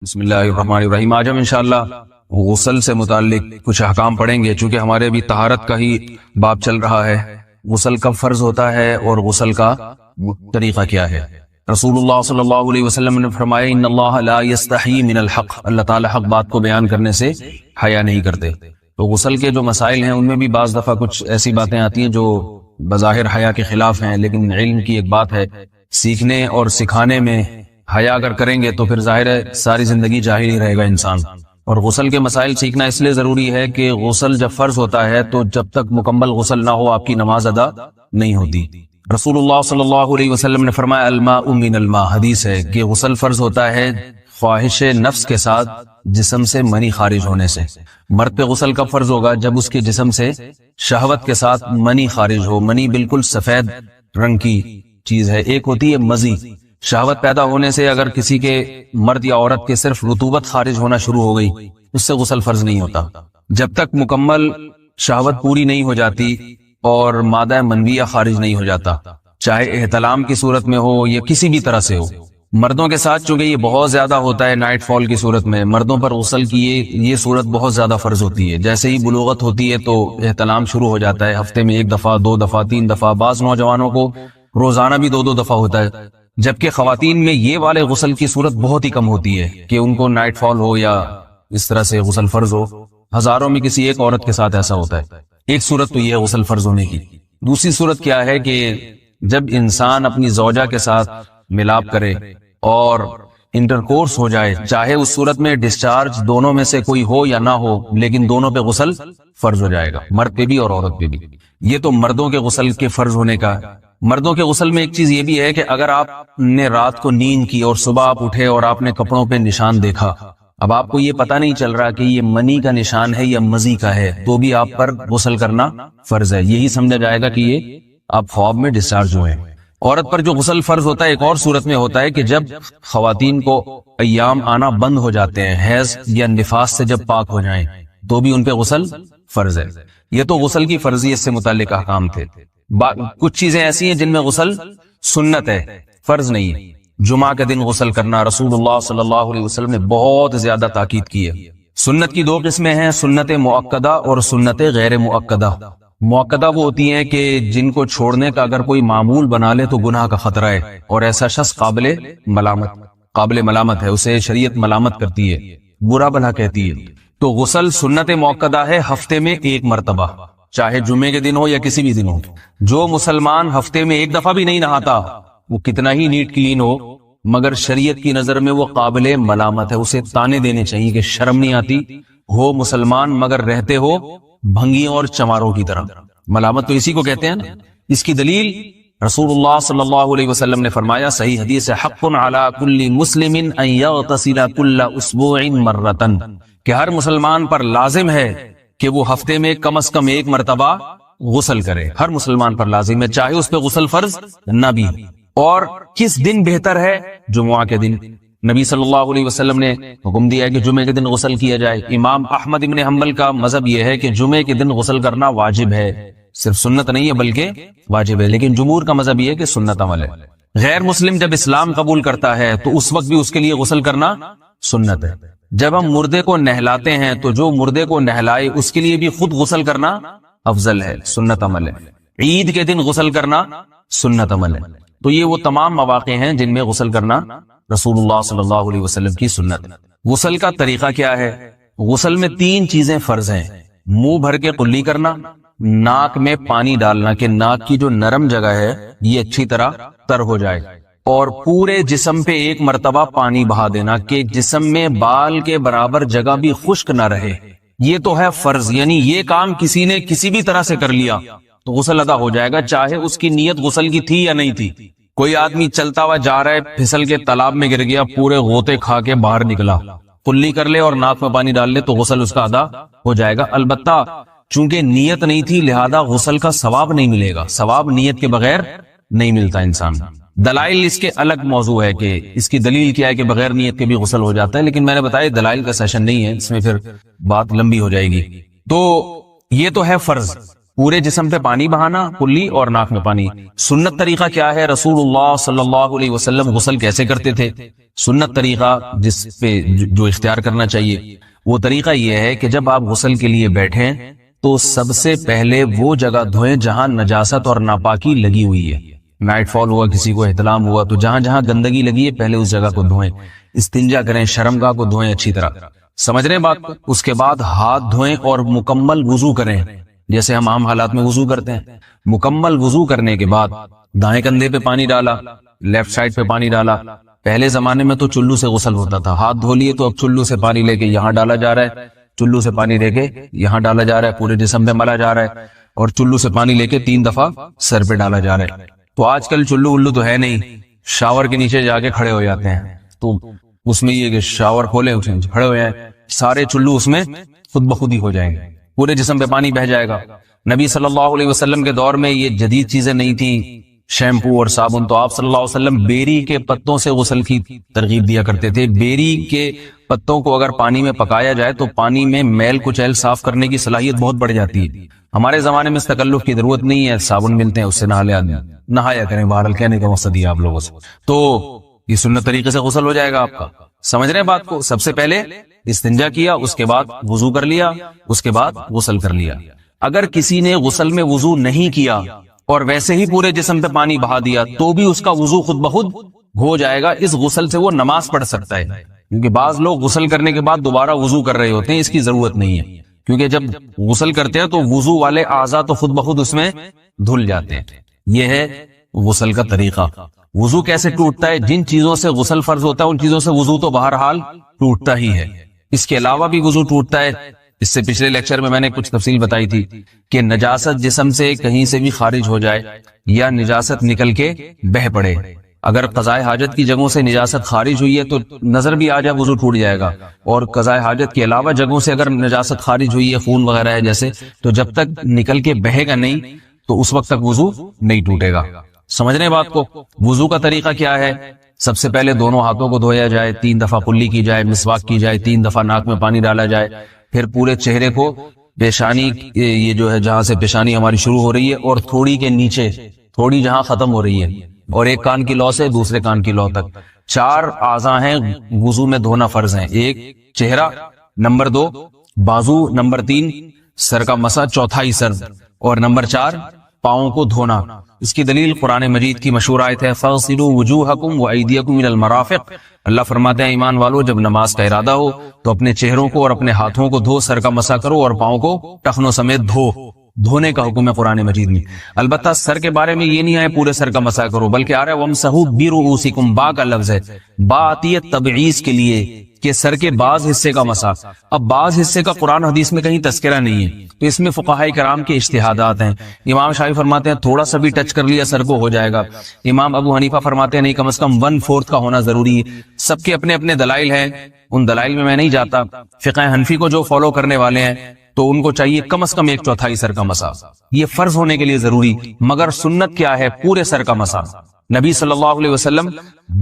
بسم اللہ الرحمن الرحیم۔ آج ہم انشاءاللہ غسل سے متعلق کچھ احکام پڑھیں گے، چونکہ ہمارے ابھی طہارت کا ہی باب چل رہا ہے۔ غسل کب فرض ہوتا ہے اور غسل کا طریقہ کیا ہے؟ رسول اللہ صلی اللہ علیہ وسلم نے فرمایا ان اللہ لا یستحی من الحق، اللہ تعالی حق بات کو بیان کرنے سے حیا نہیں کرتے۔ تو غسل کے جو مسائل ہیں ان میں بھی بعض دفعہ کچھ ایسی باتیں آتی ہیں جو بظاہر حیا کے خلاف ہیں، لیکن علم کی ایک بات ہے، سیکھنے اور سکھانے میں حیا اگر کریں گے تو پھر ظاہر ہے ساری زندگی جاہل ہی رہے گا انسان۔ اور غسل کے مسائل سیکھنا اس لیے ضروری ہے کہ غسل جب فرض ہوتا ہے تو جب تک مکمل غسل نہ ہو آپ کی نماز ادا نہیں ہوتی۔ رسول اللہ صلی اللہ علیہ وسلم نے فرمایا الماء من الماء، حدیث ہے کہ غسل فرض ہوتا ہے خواہش نفس کے ساتھ جسم سے منی خارج ہونے سے۔ مرد پہ غسل کب فرض ہوگا؟ جب اس کے جسم سے شہوت کے ساتھ منی خارج ہو۔ منی بالکل سفید رنگ کی چیز ہے، ایک ہوتی ہے مزی۔ شہوت پیدا ہونے سے اگر کسی کے مرد یا عورت کے صرف رطوبت خارج ہونا شروع ہو گئی، اس سے غسل فرض نہیں ہوتا۔ جب تک مکمل شہوت پوری نہیں ہو جاتی اور مادہ منویہ خارج نہیں ہو جاتا، چاہے احتلام کی صورت میں ہو یا کسی بھی طرح سے ہو۔ مردوں کے ساتھ چونکہ یہ بہت زیادہ ہوتا ہے، نائٹ فال کی صورت میں مردوں پر غسل کی یہ صورت بہت زیادہ فرض ہوتی ہے۔ جیسے ہی بلوغت ہوتی ہے تو احتلام شروع ہو جاتا ہے، ہفتے میں 1 دفعہ 2 دفعہ 3 دفعہ، بعض نوجوانوں کو روزانہ بھی 2 دفعہ ہوتا ہے۔ جبکہ خواتین میں یہ والے غسل کی صورت بہت ہی کم ہوتی ہے کہ ان کو نائٹ فال ہو یا اس طرح سے غسل فرض ہو۔ ہزاروں میں کسی ایک عورت کے ساتھ ایسا ہوتا ہے۔ ایک صورت تو یہ ہے غسل فرض ہونے کی۔ دوسری صورت کیا ہے کہ جب انسان اپنی زوجہ کے ساتھ ملاپ کرے اور انٹرکورس ہو جائے، چاہے اس صورت میں ڈسچارج دونوں میں سے کوئی ہو یا نہ ہو، لیکن دونوں پہ غسل فرض ہو جائے گا، مرد پہ بھی اور عورت پہ بھی۔ یہ تو مردوں کے غسل کے فرض ہونے کا۔ مردوں کے غسل میں ایک چیز یہ بھی ہے کہ اگر آپ نے رات کو نیند کی اور صبح آپ اٹھے اور آپ نے کپڑوں پہ نشان دیکھا، اب آپ کو یہ پتہ نہیں چل رہا کہ یہ منی کا نشان ہے یا مزی کا ہے، تو بھی آپ پر غسل کرنا فرض ہے۔ یہی سمجھا جائے گا کہ یہ آپ خواب میں ڈسچارج ہوئے ہیں۔ عورت پر جو غسل فرض ہوتا ہے ایک اور صورت میں ہوتا ہے کہ جب خواتین کو ایام آنا بند ہو جاتے ہیں، حیض یا نفاس سے جب پاک ہو جائیں، تو بھی ان پہ غسل فرض ہے۔ یہ تو غسل کی فرضیت سے متعلق احکام تھے۔ کچھ چیزیں ایسی ہیں جن میں غسل سنت ہے، فرض نہیں ہے۔ جمعہ کے دن غسل کرنا رسول اللہ صلی اللہ علیہ وسلم نے بہت زیادہ تاکید کی ہے۔ سنت کی 2 قسمیں ہیں، سنت مؤکدہ اور سنت غیر مؤکدہ۔ مؤکدہ وہ ہوتی ہیں کہ جن کو چھوڑنے کا اگر کوئی معمول بنا لے تو گناہ کا خطرہ ہے، اور ایسا شخص قابل ملامت ہے، اسے شریعت ملامت کرتی ہے، برا بھلا کہتی ہے۔ تو غسل سنت مؤکدہ ہے، ہفتے میں 1 مرتبہ، چاہے جمعے کے دن ہو یا کسی بھی دن ہو۔ جو مسلمان ہفتے میں 1 دفعہ بھی نہیں نہاتا، وہ کتنا ہی نیٹ کلین ہو، مگر شریعت کی نظر میں وہ قابل ملامت ہے، اسے تانے دینے چاہیے کہ شرم نہیں آتی ہو مسلمان مگر رہتے ہو بھنگیوں اور چماروں کی طرح۔ ملامت تو اسی کو کہتے ہیں نا۔ اس کی دلیل رسول اللہ صلی اللہ علیہ وسلم نے فرمایا، صحیح حدیث ہے، حق علی کل مسلم ان یغتسل کل اسبوع مرۃ، کہ ہر مسلمان پر لازم ہے کہ وہ ہفتے میں کم از کم 1 مرتبہ غسل کرے۔ ہر مسلمان پر لازم ہے، چاہے اس پہ غسل فرض نہ بھی۔ اور کس دن بہتر ہے؟ جمعہ کے دن۔ نبی صلی اللہ علیہ وسلم نے حکم دیا ہے کہ جمعے کے دن غسل کیا جائے۔ امام احمد ابن حنبل کا مذہب یہ ہے کہ جمعے کے دن غسل کرنا واجب ہے، صرف سنت نہیں ہے بلکہ واجب ہے، لیکن جمہور کا مذہب یہ ہے کہ سنت عمل ہے۔ غیر مسلم جب اسلام قبول کرتا ہے تو اس وقت بھی اس کے لیے غسل کرنا سنت ہے۔ جب ہم مردے کو نہلاتے ہیں تو جو مردے کو نہلائے اس کے لیے بھی خود غسل کرنا افضل ہے، سنت عمل ہے۔ عید کے دن غسل کرنا سنت عمل ہے۔ تو یہ وہ تمام مواقع ہیں جن میں غسل کرنا رسول اللہ صلی اللہ علیہ وسلم کی سنت ہے۔ غسل کا طریقہ کیا ہے؟ غسل میں 3 چیزیں فرض ہیں، منہ بھر کے قلی کرنا، ناک میں پانی ڈالنا کہ ناک کی جو نرم جگہ ہے یہ اچھی طرح تر ہو جائے، اور پورے جسم پہ 1 مرتبہ پانی بہا دینا کہ جسم میں بال کے برابر جگہ بھی خشک نہ رہے۔ یہ تو ہے فرض، یعنی یہ کام کسی نے کسی بھی طرح سے کر لیا تو غسل ادا ہو جائے گا، چاہے اس کی نیت غسل کی تھی یا نہیں تھی۔ کوئی آدمی چلتا ہوا جا رہا ہے، پھسل کے تالاب میں گر گیا، پورے غوطے کھا کے باہر نکلا، قلی کر لے اور ناک میں پانی ڈال لے تو غسل اس کا ادا ہو جائے گا۔ البتہ چونکہ نیت نہیں تھی لہذا غسل کا ثواب نہیں ملے گا، ثواب نیت کے بغیر نہیں ملتا انسان۔ دلائل اس کے الگ موضوع ہے کہ اس کی دلیل کیا ہے کہ بغیر نیت کے بھی غسل ہو جاتا ہے، لیکن میں نے بتایا دلائل کا سیشن نہیں ہے، اس میں پھر بات لمبی ہو جائے گی۔ تو یہ تو ہے فرض، پورے جسم پہ پانی بہانا، کلی اور ناک میں پانی۔ سنت طریقہ کیا ہے؟ رسول اللہ صلی اللہ علیہ وسلم غسل کیسے کرتے تھے؟ سنت طریقہ جس پہ جو اختیار کرنا چاہیے وہ طریقہ یہ ہے کہ جب آپ غسل کے لیے بیٹھیں تو سب سے پہلے وہ جگہ دھوئیں جہاں نجاست اور ناپاکی لگی ہوئی ہے. نائٹ فال ہوا، کسی کو احتلام ہوا، تو جہاں جہاں گندگی لگی ہے پہلے اس جگہ کو دھوئیں. استنجا کریں، شرمگاہ کو دھوئیں اچھی طرح. سمجھ رہے ہیں بات کو؟ اس کے بعد ہاتھ دھوئیں اور مکمل وضو کریں جیسے ہم عام حالات میں وضو کرتے ہیں. مکمل وضو کرنے کے بعد دائیں کندھے پہ پانی ڈالا، لیفٹ سائڈ پہ پانی ڈالا. پہلے زمانے میں تو چلو سے غسل ہوتا تھا، ہاتھ دھو لیے تو اب چلو سے پانی لے کے یہاں ڈالا جا رہا ہے، چلو سے پانی لے کے یہاں ڈالا جا رہا ہے، پورے جسم پہ ملا جا رہا ہے، اور چلو سے پانی لے کے 3 دفعہ سر پہ ڈالا جا رہا ہے. تو آج کل چلو الو تو ہے نہیں، شاور کے نیچے جا کے کھڑے ہو جاتے ہیں. تو اس میں یہ کہ شاور کھولے کھڑے ہو جائیں، سارے چلو اس میں خود بخود ہی ہو جائیں گے، پورے جسم پہ پانی بہ جائے گا. نبی صلی اللہ علیہ وسلم کے دور میں یہ جدید چیزیں نہیں تھیں، شیمپو اور صابن. تو آپ صلی اللہ علیہ وسلم بیری کے پتوں سے غسل کی ترغیب دیا کرتے تھے. بیری کے پتوں کو اگر پانی میں پکایا جائے تو پانی میں میل کچیل صاف کرنے کی صلاحیت بہت بڑھ جاتی ہے. ہمارے زمانے میں اس تکلف کی ضرورت نہیں ہے، صابن ملتے ہیں اس سے نہایا کریں. بہرحال کہنے کا مقصد یہ آپ لوگوں سے تو یہ سنت طریقے سے غسل ہو جائے گا آپ کا. سمجھ رہے ہیں بات کو؟ سب سے پہلے استنجا کیا، اس کے بعد وضو کر لیا، اس کے بعد غسل کر لیا. اگر کسی نے غسل میں وضو نہیں کیا اور ویسے ہی پورے جسم پہ پانی بہا دیا تو بھی اس کا وضو خود بخود ہو جائے گا. اس غسل سے وہ نماز پڑھ سکتا ہے، کیونکہ بعض لوگ غسل کرنے کے بعد دوبارہ وضو کر رہے ہوتے ہیں. اس کی ضرورت نہیں ہے، کیونکہ جب غسل کرتے ہیں تو وضو والے اعضاء تو خود بخود اس میں دھل جاتے ہیں. یہ ہے غسل کا طریقہ. وضو کیسے ٹوٹتا ہے؟ جن چیزوں سے غسل فرض ہوتا ہے ان چیزوں سے وضو تو بہرحال ٹوٹتا ہی ہے. اس کے علاوہ بھی وضو ٹوٹتا ہے. اس سے پچھلے لیکچر میں نے کچھ تفصیل بتائی تھی کہ نجاست جسم سے کہیں سے بھی خارج ہو جائے یا نجاست نکل کے بہ پڑے. اگر قضائے حاجت کی جگہوں سے نجاست خارج ہوئی ہے تو نظر بھی آ جائے وضو ٹوٹ جائے گا، اور قضائے حاجت کے علاوہ جگہوں سے اگر نجاست خارج ہوئی ہے، خون وغیرہ ہے جیسے، تو جب تک نکل کے بہے گا نہیں تو اس وقت تک وضو نہیں ٹوٹے گا. سمجھ رہے ہیں بات کو؟ وضو کا طریقہ کیا ہے؟ سب سے پہلے دونوں ہاتھوں کو دھویا جائے، 3 دفعہ کلی کی جائے، مسواک کی جائے، 3 دفعہ ناک میں پانی ڈالا جائے. پھر پورے چہرے کو، پیشانی یہ جو ہے جہاں سے پیشانی ہماری شروع ہو رہی ہے اور تھوڑی کے نیچے تھوڑی جہاں ختم ہو رہی ہے، اور ایک کان کی لو سے دوسرے کان کی لو تک 4 اعضاء ہیں وضو میں دھونا فرض ہیں. 1 چہرہ، نمبر 2 بازو، نمبر 3 سر کا مسا، چوتھائی سر، اور نمبر 4 پاؤں کو دھونا. اس کی دلیل قرآن مجید کی مشہور آیت ہے فَاغْسِلُوا وُجُوهَكُمْ وَأَيْدِيَكُمْ إِلَى الْمَرَافِقِ. اللہ فرماتے ہیں ایمان والو جب نماز کا ارادہ ہو تو اپنے چہروں کو اور اپنے ہاتھوں کو دھو، سر کا مسا کرو اور پاؤں کو ٹخنوں سمیت دھو. دھونے کا حکم ہے قرآن مجید میں. البتہ سر کے بارے میں یہ نہیں آئے پورے سر کا مسا کرو، بلکہ آ رہا ہے وَامْسَحُوا بِرُؤُوسِكُمْ. با کا لفظ ہے، با آتی ہے تبعیض کے لیے کہ سر کے بعض حصے کا مسا. اب بعض حصے کا قرآن حدیث میں کہیں تذکرہ نہیں ہے، تو اس میں فقہاء کرام کے اجتہادات ہیں. امام شافعی فرماتے ہیں تھوڑا سا بھی ٹچ کر لیا سر کو ہو جائے گا. امام ابو حنیفہ فرماتے ہیں نہیں، کم از کم 1/4 کا ہونا ضروری ہے. سب کے اپنے اپنے دلائل ہیں، ان دلائل میں نہیں جاتا. فقہ حنفی کو جو فالو کرنے والے ہیں تو ان کو چاہیے کم از کم 1/4 سر کا مسا. یہ فرض ہونے کے لیے ضروری، مگر سنت کیا ہے؟ پورے سر کا مسا. نبی صلی اللہ علیہ وسلم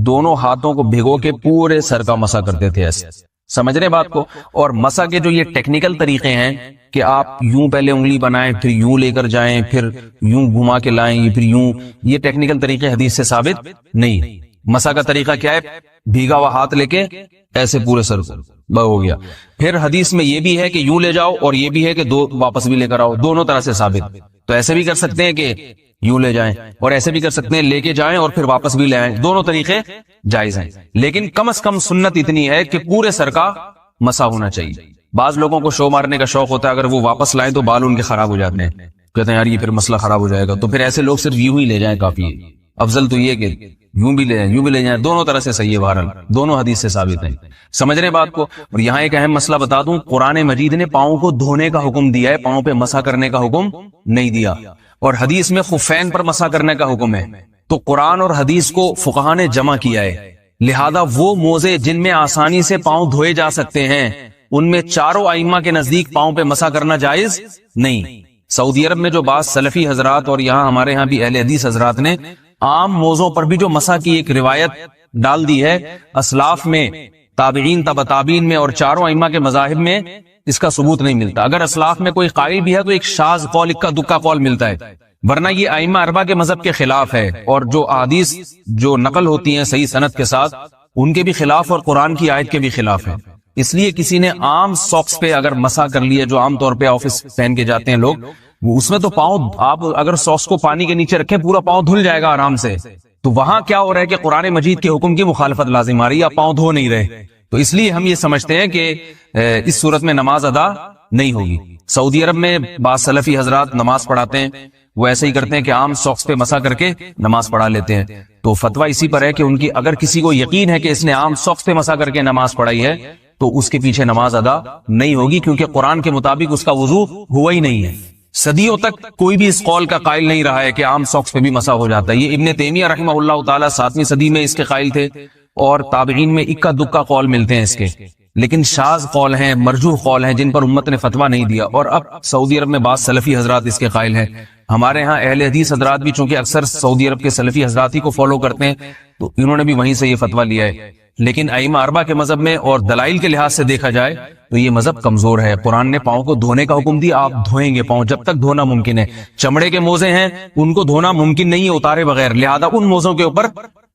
دونوں ہاتھوں کو بھگو کے پورے سر کا مسا کرتے تھے ایسے. سمجھ رہے بات کو؟ اور مسا کے جو یہ ٹیکنیکل طریقے ہیں کہ آپ یوں پہلے انگلی بنائیں، پھر یوں لے کر جائیں، پھر یوں گھما کے لائیں، پھر یوں، یہ ٹیکنیکل طریقے حدیث سے ثابت نہیں. مسا کا طریقہ کیا ہے؟ بھیگا ہوا ہاتھ لے کے ایسے پورے سر کو ہو گیا. پھر حدیث میں یہ بھی ہے کہ یوں لے جاؤ اور یہ بھی ہے کہ 2 واپس بھی لے کر آؤ، دونوں طرح سے ثابت. تو ایسے بھی کر سکتے ہیں کہ یوں لے جائیں، اور ایسے بھی کر سکتے ہیں لے کے جائیں اور پھر واپس بھی لے آئیں. دونوں طریقے جائز ہیں، لیکن کم از کم سنت اتنی ہے کہ پورے سر کا مسا ہونا چاہیے. بعض لوگوں کو شو مارنے کا شوق ہوتا ہے، اگر وہ واپس لائیں تو بال ان کے خراب ہو جاتے ہیں، کہتے ہیں یار یہ پھر مسئلہ خراب ہو جائے گا. تو پھر ایسے لوگ صرف یوں ہی لے جائیں کافی ہے. افضل تو یہ کہ یوں بھی لے جائیں، یوں بھی لے جائیں، دونوں طرح سے صحیح ہے. بہرحال دونوں حدیث سے ثابت ہیں. سمجھ رہے بات کو؟ اور یہاں ایک اہم مسئلہ بتا دوں، قرآن مجید نے پاؤں کو دھونے کا حکم دیا ہے، پاؤں پہ مسا کرنے کا حکم نہیں دیا. اور حدیث میں خفین پر مسا کرنے کا حکم ہے. تو قرآن اور حدیث کو فقہاء نے جمع کیا ہے، لہذا وہ موزے جن میں آسانی سے پاؤں دھوئے جا سکتے ہیں ان میں چاروں ائمہ کے نزدیک پاؤں پہ مسا کرنا جائز نہیں. سعودی عرب میں جو بعض سلفی حضرات اور یہاں ہمارے ہاں بھی اہل حدیث حضرات نے عام موزوں پر بھی جو مسا کی ایک روایت ڈال دی ہے، اسلاف میں، تابعین، تبع تابعین میں اور چاروں ائمہ کے مذاہب میں اس کا ثبوت نہیں ملتا. اگر اسلاف میں کوئی قائل بھی ہے تو ایک شاذ قول، اکا دکا قول ملتا ہے، ورنہ یہ ائمہ اربعہ کے مذہب کے خلاف ہے. اور جو احادیث جو نقل ہوتی ہیں صحیح سند کے ساتھ ان کے بھی خلاف اور قرآن کی آیت کے بھی خلاف ہے. اس لیے کسی نے عام ساکس پہ اگر مسح کر لیا، جو عام طور پہ آفس پہن کے جاتے ہیں لوگ، اس میں تو پاؤں، آپ اگر ساکس کو پانی کے نیچے رکھیں پورا پاؤں دھل جائے گا آرام سے. تو وہاں کیا ہو رہا ہے کہ قرآن مجید کے حکم کی مخالفت لازم آ رہی ہے، آپ پاؤں دھو نہیں رہے. تو اس لیے ہم یہ سمجھتے ہیں کہ اس صورت میں نماز ادا نہیں ہوگی. سعودی عرب میں بعض سلفی حضرات نماز پڑھاتے ہیں، وہ ایسے ہی کرتے ہیں کہ عام ساکس پہ مسح کر کے نماز پڑھا لیتے ہیں. تو فتویٰ اسی پر ہے کہ ان کی اگر کسی کو یقین ہے کہ اس نے عام ساکس پہ مسح کر کے نماز پڑھائی ہے تو اس کے پیچھے نماز ادا نہیں ہوگی، کیونکہ قرآن کے مطابق اس کا وضو ہوا ہی نہیں ہے. صدیوں تک کوئی بھی اس قول کا قائل نہیں رہا ہے کہ عام ساکس پہ بھی مسح ہو جاتا ہے. یہ ابن تیمیہ رحمہ اللہ تعالی 7ویں صدی میں اس کے قائل تھے، اور تابعین میں اکا دکا قول ملتے ہیں اس کے، لیکن شاذ قول ہیں، مرجوح قول ہیں جن پر امت نے فتویٰ نہیں دیا. اور اب سعودی عرب میں بعض سلفی حضرات اس کے قائل ہیں. ہمارے ہاں اہل حدیث حضرات بھی چونکہ اکثر سعودی عرب کے سلفی حضرات ہی کو فالو کرتے ہیں، تو انہوں نے بھی وہیں سے یہ فتویٰ لیا ہے. لیکن ائمہ اربعہ کے مذہب میں اور دلائل کے لحاظ سے دیکھا جائے تو یہ مذہب کمزور ہے. قرآن نے پاؤں کو دھونے کا حکم دیا، آپ دھوئیں گے پاؤں جب تک دھونا ممکن ہے. چمڑے کے موزے ہیں ان کو دھونا ممکن نہیں ہے اتارے بغیر، لہذا ان موزوں کے اوپر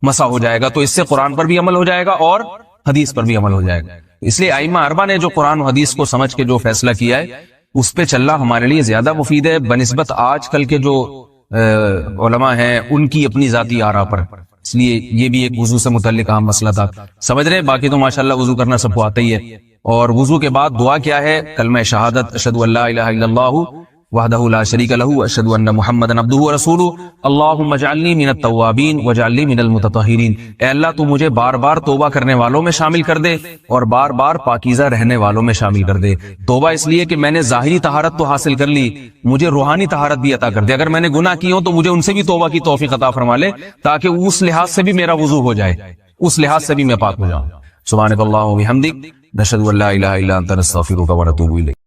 مسح ہو جائے گا. تو اس سے قرآن پر بھی عمل ہو جائے گا اور حدیث پر بھی عمل ہو جائے گا. اس لیے ائمہ اربعہ نے جو قرآن و حدیث کو سمجھ کے جو فیصلہ کیا ہے اس پہ چلنا ہمارے لیے زیادہ مفید ہے بنسبت آج کل کے جو علماء ہیں ان کی اپنی ذاتی آراء پر. اس لیے یہ بھی ایک وضو سے متعلق اہم مسئلہ تھا. سمجھ رہے ہیں؟ باقی تو ماشاءاللہ وضو کرنا سب کو آتا ہی ہے. اور وضو کے بعد دعا کیا ہے؟ کلمہ شہادت، اشہد ان لا الہ الا اللہ وحدہ لا شریک لہ اشہد ان محمدا عبدہ ورسولہ اللہم اجعلنی من التوابین واجعلنی من المتطہرین. اے اللہ تو مجھے بار بار توبہ کرنے والوں میں شامل کر دے اور بار بار پاکیزہ رہنے والوں میں شامل کر دے. توبہ اس لیے کہ میں نے ظاہری طہارت تو حاصل کر لی، مجھے روحانی طہارت بھی عطا کر دے. اگر میں نے گناہ کی ہوں تو مجھے ان سے بھی توبہ کی توفیق عطا فرما لے، تاکہ اس لحاظ سے بھی میرا وضو ہو جائے، اس لحاظ سے بھی میں پاک ہو جاؤں. سبحانک اللہم و بحمدک، نشہد ان لا الہ الا انت، نستغفرک و نتوب الیک.